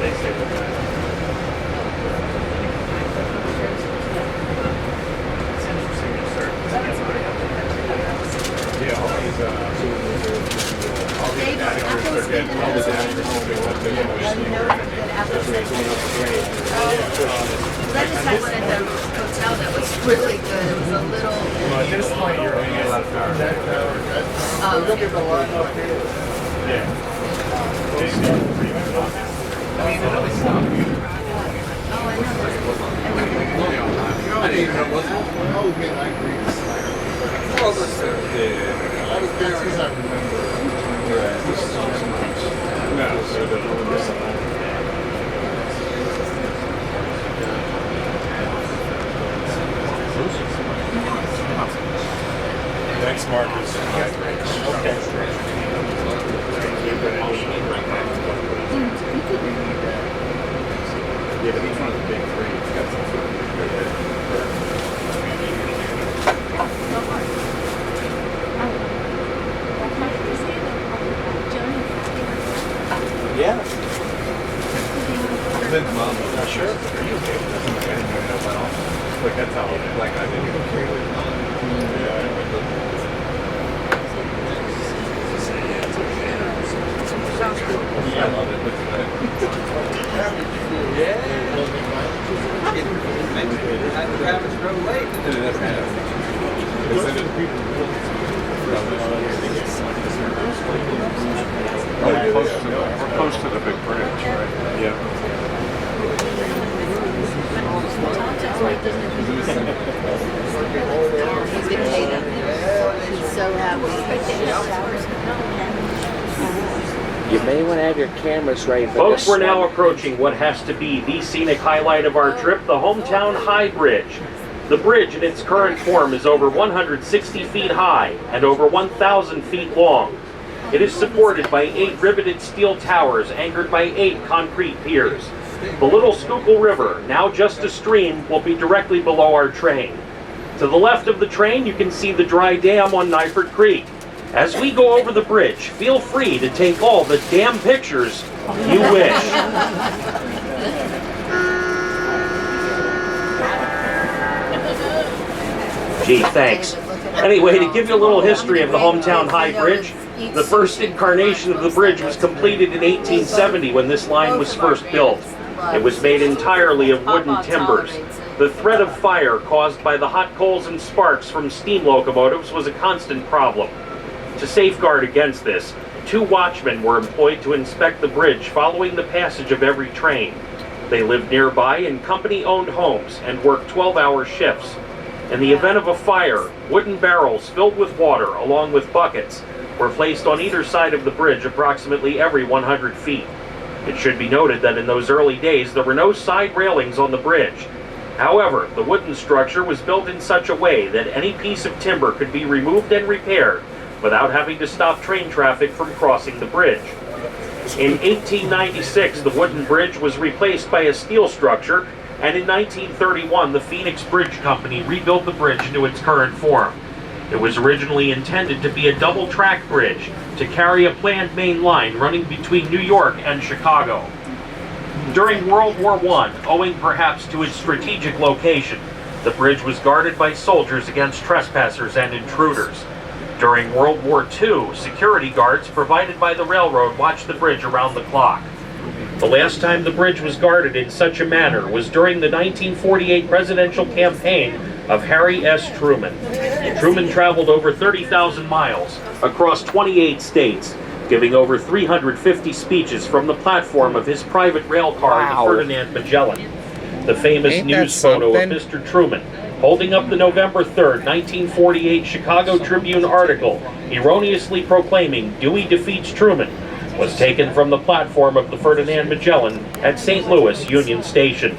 I just had one at the hotel that was really good. It was a little. Well, at this point, you're only allowed to power. Yeah. I mean, it always stopped. Oh, I know. I didn't even know it wasn't. I was getting angry. Yeah. I was there because I remember. No, so the next mark is yeah, but each one of the big three has got some sort of yeah. Then mom, not sure. Are you okay with this? I didn't even know that all. Like that's how like I didn't even care with mom. Yeah. I love it. Yeah. Travis drove late. We're close to the big bridge, right? Yeah. He's been taken. He's so happy. You may want to have your cameras ready for Folks, this we're now one. approaching what has to be the scenic highlight of our trip, the Hometown High Bridge. The bridge in its current form is over 160 feet high and over 1,000 feet long. It is supported by 8 riveted steel towers anchored by 8 concrete piers. The Little Schuylkill River, now just a stream, will be directly below our train. To the left of the train, you can see the dry dam on Nyford Creek. As we go over the bridge, feel free to take all the damn pictures you wish. Gee, thanks. Anyway, to give you a little history of the Hometown High Bridge, the first incarnation of the bridge was completed in 1870 when this line was first built. It was made entirely of wooden timbers. The threat of fire caused by the hot coals and sparks from steam locomotives was a constant problem. To safeguard against this, 2 watchmen were employed to inspect the bridge following the passage of every train. They lived nearby in company-owned homes and worked 12-hour shifts. In the event of a fire, wooden barrels filled with water, along with buckets, were placed on either side of the bridge approximately every 100 feet. It should be noted that in those early days there were no side railings on the bridge. However, the wooden structure was built in such a way that any piece of timber could be removed and repaired without having to stop train traffic from crossing the bridge. In 1896, the wooden bridge was replaced by a steel structure, and in 1931, the Phoenix Bridge Company rebuilt the bridge into its current form. It was originally intended to be a double-track bridge to carry a planned main line running between New York and Chicago. During World War I, owing perhaps to its strategic location, the bridge was guarded by soldiers against trespassers and intruders. During World War II, security guards provided by the railroad watched the bridge around the clock. The last time the bridge was guarded in such a manner was during the 1948 presidential campaign of Harry S. Truman. Truman traveled over 30,000 miles across 28 states, giving over 350 speeches from the platform of his private rail car, the Ferdinand Magellan. The famous news photo of Mr. Truman holding up the November 3rd, 1948 Chicago Tribune article erroneously proclaiming Dewey defeats Truman was taken from the platform of the Ferdinand Magellan at St. Louis Union Station.